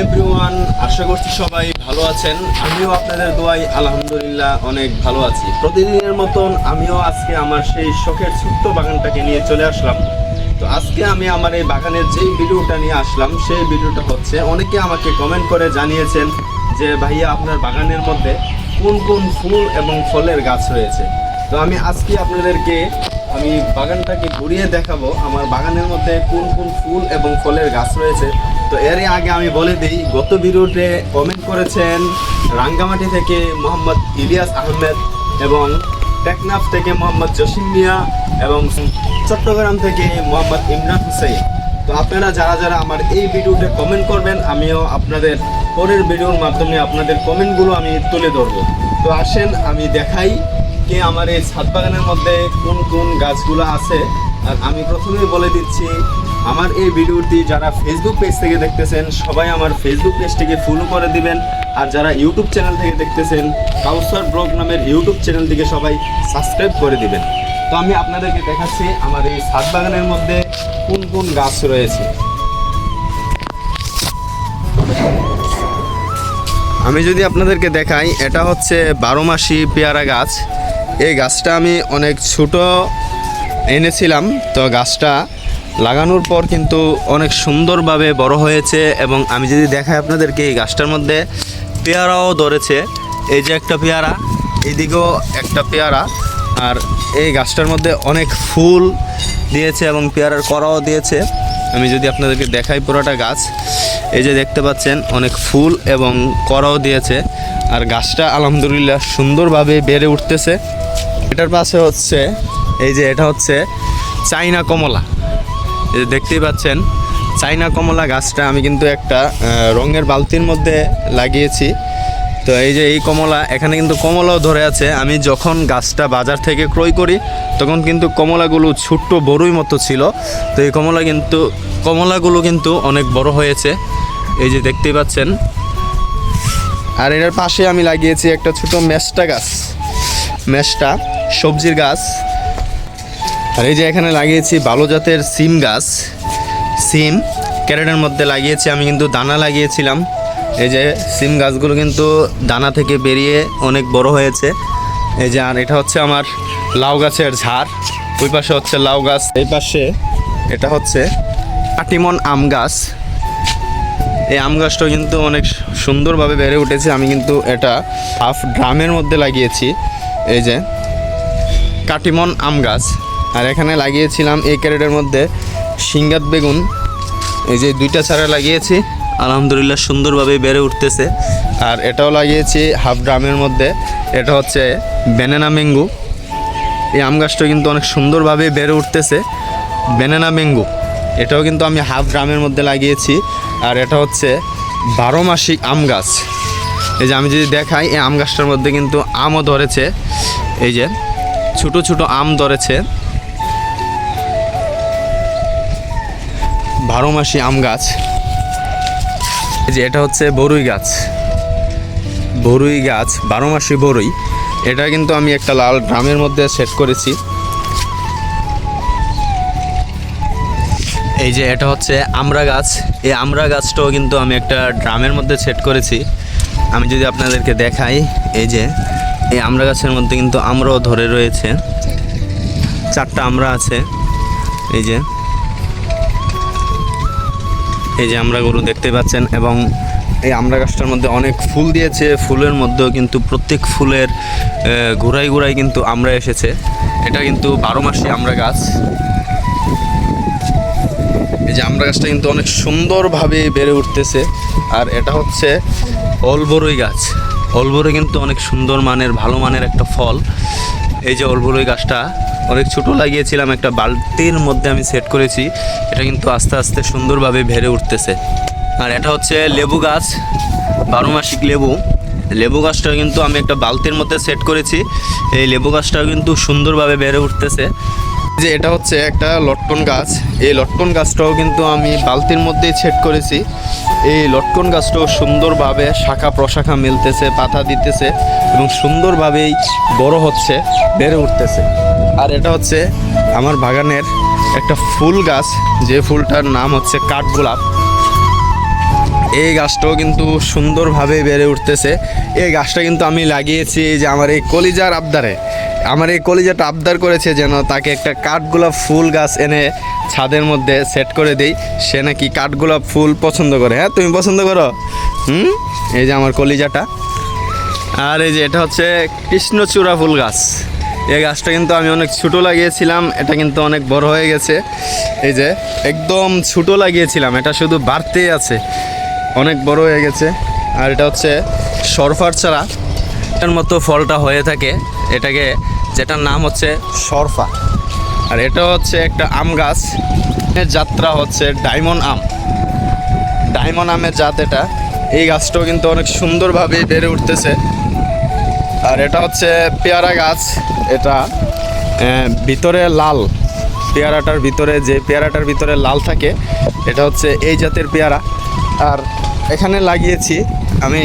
Everyone, আশা করছি সবাই ভালো আছেন। আমিও আপনাদের দোয়ায় আলহামদুলিল্লাহ অনেক ভালো আছি। প্রতিদিনের মতন আমিও আজকে আমার সেই শখের ছোট্ট বাগানটাকে নিয়ে চলে আসলাম। তো আজকে আমি আমার এই বাগানের যেই ভিডিওটা নিয়ে আসলাম, সেই ভিডিওটা হচ্ছে, অনেকে আমাকে কমেন্ট করে জানিয়েছেন যে ভাইয়া আপনার বাগানের মধ্যে কোন কোন ফুল এবং ফলের গাছ রয়েছে। তো আমি আজকে আপনাদেরকে বাগানটাকে ঘুরিয়ে দেখাবো আমার বাগানের মধ্যে কোন কোন ফুল এবং ফলের গাছ রয়েছে। তো এর আগে আমি বলে দিই, গত ভিডিওতে কমেন্ট করেছেন রাঙ্গামাটি থেকে মোহাম্মদ ইলিয়াস আহমেদ এবং টেকনাফ থেকে মোহাম্মদ জসিম মিয়া এবং চট্টগ্রাম থেকে মোহাম্মদ ইমরান হুসাইন। তো আপনারা যারা যারা আমার এই ভিডিওতে কমেন্ট করবেন, আমিও আপনাদের পরের ভিডিওর মাধ্যমে আপনাদের কমেন্টগুলো আমি তুলে ধরবো। তো আসেন আমি দেখাই কে আমার এই ছাদ বাগানের মধ্যে কোন কোন গাছগুলো আছে। আর আমি প্রথমেই বলে দিচ্ছি, আমার এই ভিডিওটি যারা ফেসবুক পেজ থেকে দেখতেছেন সবাই আমার ফেসবুক পেজটিকে ফলো করে দিবেন। আর যারা ইউটিউব চ্যানেল থেকে দেখতেছেন, কাউসার ব্লগ নামের ইউটিউব চ্যানেলটিকে সবাই সাবস্ক্রাইব করে দিবেন। তো আমি আপনাদেরকে দেখাচ্ছি আমার এই ছাদ বাগানের মধ্যে কোন কোন গাছ রয়েছে। আমি যদি আপনাদেরকে দেখাই, এটা হচ্ছে 12 মাসি পেয়ারা গাছ। এই গাছটা আমি অনেক ছোট এনেছিলাম। তো গাছটা লাগানোর পর কিন্তু অনেক সুন্দরভাবে বড় হয়েছে এবং আমি যদি দেখাই আপনাদেরকে, এই গাছটার মধ্যে পেয়ারাও ধরেছে। এই যে একটা পেয়ারা, এইদিকেও একটা পেয়ারা, আর এই গাছটার মধ্যে অনেক ফুল দিয়েছে এবং পেয়ারার কড়াও দিয়েছে। আমি যদি আপনাদেরকে দেখাই পুরোটা গাছ, এই যে দেখতে পাচ্ছেন অনেক ফুল এবং কড়াও দিয়েছে। আর গাছটা আলহামদুলিল্লাহ সুন্দরভাবে বেড়ে উঠতেছে। এটার পাশে হচ্ছে এই যে এটা হচ্ছে চাইনা কমলা। এই যে দেখতেই পাচ্ছেন চাইনা কমলা গাছটা আমি কিন্তু একটা রঙের বালতির মধ্যে লাগিয়েছি। তো এই যে এই কমলা, এখানে কিন্তু কমলাও ধরে আছে। আমি যখন গাছটা বাজার থেকে ক্রয় করি তখন কিন্তু কমলাগুলো ছোট্ট বড়ই মতো ছিল। তো এই কমলাগুলো কিন্তু অনেক বড় হয়েছে, এই যে দেখতেই পাচ্ছেন। আর এটার পাশে আমি লাগিয়েছি একটা ছোট মেস্টা গাছ, মেস্টা সবজির গাছ। আর এই যে এখানে লাগিয়েছি ভালো জাতের সিম গাছ, সিম ক্যারেটের মধ্যে লাগিয়েছি। আমি কিন্তু দানা লাগিয়েছিলাম। এই যে সিম গাছগুলো কিন্তু দানা থেকে বেরিয়ে অনেক বড় হয়েছে। এই যে, আর এটা হচ্ছে আমার লাউ গাছের ঝাড়। ওই পাশে হচ্ছে লাউ গাছ, এই পাশে এটা হচ্ছে কাটিমন আম গাছ। এই আম গাছটাও কিন্তু অনেক সুন্দরভাবে বেড়ে উঠেছে। আমি কিন্তু এটা হাফ ড্রামের মধ্যে লাগিয়েছি। এই যে কাটিমন আম গাছ। আর এখানে লাগিয়েছিলাম এই ক্যারেটের মধ্যে সিঙ্গাত বেগুন। এই যে 2টা চারা লাগিয়েছি, আলহামদুলিল্লাহ সুন্দরভাবে বেড়ে উঠতেছে। আর এটাও লাগিয়েছি হাফ ড্রামের মধ্যে, এটা হচ্ছে ব্যানানা ম্যাঙ্গো। এই আম গাছটাও কিন্তু অনেক সুন্দরভাবে বেড়ে উঠতেছে, ব্যানানা ম্যাঙ্গো। এটাও কিন্তু আমি হাফ ড্রামের মধ্যে লাগিয়েছি। আর এটা হচ্ছে 12 মাসিক আম গাছ। এই যে আমি যদি দেখাই, এই আম গাছটার মধ্যে কিন্তু আমও ধরেছে। এই যে ছোট ছোট আম ধরেছে, 12 মাসি আম গাছ। এই যে এটা হচ্ছে বরুই গাছ, বরুই গাছ 12 মাসি বরুই। এটা কিন্তু আমি একটা লাল ড্রামের মধ্যে সেট করেছি। এই যে এটা হচ্ছে আমড়া গাছ। এই আমড়া গাছটাও কিন্তু আমি একটা ড্রামের মধ্যে সেট করেছি। আমি যদি আপনাদেরকে দেখাই, এই যে এই আমড়া গাছের মধ্যে কিন্তু আমরাও ধরে রয়েছে, 4টা আমড়া আছে। এই যে আমড়াগুলো দেখতে পাচ্ছেন। এবং এই আমড়া গাছটার মধ্যে অনেক ফুল দিয়েছে। ফুলের মধ্যেও কিন্তু প্রত্যেক ফুলের গোড়ায় গোড়ায় কিন্তু আমড়া এসেছে। এটা কিন্তু 12 মাসি আমড়া গাছ। এই যে আমড়া গাছটা কিন্তু অনেক সুন্দরভাবে বেড়ে উঠতেছে। আর এটা হচ্ছে অলবরই গাছ। অলবরই কিন্তু অনেক সুন্দর মানের, ভালো মানের একটা ফল। এই যে অলবরই গাছটা অনেক ছোট লাগিয়েছিলাম, একটা বালতির মধ্যে আমি সেট করেছি। এটা কিন্তু আস্তে আস্তে সুন্দরভাবে বেড়ে উঠতেছে। আর এটা হচ্ছে লেবু গাছ, 12 মাসিক লেবু। লেবু গাছটাও কিন্তু আমি একটা বালতির মধ্যে সেট করেছি। এই লেবু গাছটাও কিন্তু সুন্দরভাবে বেড়ে উঠতেছে। যে এটা হচ্ছে একটা লটকন গাছ। এই লটকন গাছটাও কিন্তু আমি বালতির মধ্যেই সেট করেছি। এই লটকন গাছটাও সুন্দরভাবে শাখা প্রশাখা মিলতেছে, পাতা দিতেছে এবং সুন্দরভাবেই বড় হচ্ছে, বেড়ে উঠতেছে। আর এটা হচ্ছে আমার বাগানের একটা ফুল গাছ, যে ফুলটার নাম হচ্ছে কাঠগোলাপ। এই গাছটাও কিন্তু সুন্দরভাবে বেড়ে উঠতেছে। এই গাছটা কিন্তু আমি লাগিয়েছি এই যে আমার এই কলিজার আবদারে। আমার এই কলিজাটা আবদার করেছে যেন তাকে একটা কাঠগোলাপ ফুল গাছ এনে ছাদের মধ্যে সেট করে দেই। সে নাকি কাঠগোলাপ ফুল পছন্দ করে। হ্যাঁ, তুমি পছন্দ করো? এই যে আমার কলিজাটা। আর এই যে এটা হচ্ছে কৃষ্ণচূড়া ফুল গাছ। এই গাছটা কিন্তু আমি অনেক ছোটো লাগিয়েছিলাম, এটা কিন্তু অনেক বড় হয়ে গেছে। এই যে একদম ছোটো লাগিয়েছিলাম, এটা শুধু বাড়তেই আছে, অনেক বড় হয়ে গেছে। আর এটা হচ্ছে সরফার চারা, এটার মতো ফলটা হয়ে থাকে, এটাকে যেটার নাম হচ্ছে সরফা। আর এটা হচ্ছে একটা আম গাছ, এর যাত্রা হচ্ছে ডায়মন্ড আম। ডায়মন্ড আমের জাত এটা। এই গাছটাও কিন্তু অনেক সুন্দরভাবে বেড়ে উঠতেছে। আর এটা হচ্ছে পেয়ারা গাছ, এটা ভিতরে লাল, পেয়ারাটার ভিতরে যে পেয়ারাটার ভিতরে লাল থাকে এটা হচ্ছে এই জাতের পেয়ারা। আর এখানে লাগিয়েছি আমি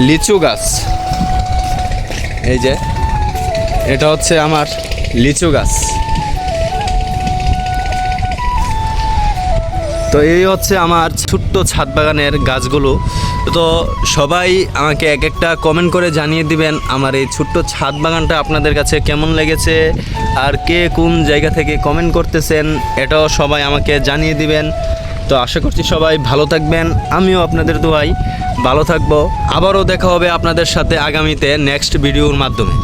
লিচু গাছ। এই যে এটা হচ্ছে আমার লিচু গাছ। তো এই হচ্ছে আমার ছোট্ট ছাদ বাগানের গাছগুলো। তো সবাই আমাকে এক একটা কমেন্ট করে জানিয়ে দিবেন আমার এই ছোট্ট ছাদ বাগানটা আপনাদের কাছে কেমন লেগেছে, আর কে কোন জায়গা থেকে কমেন্ট করতেছেন এটাও সবাই আমাকে জানিয়ে দিবেন। তো আশা করছি সবাই ভালো থাকবেন, আমিও আপনাদের দোয়াই ভালো থাকবো। আবারও দেখা হবে আপনাদের সাথে আগামীতে নেক্সট ভিডিওর মাধ্যমে।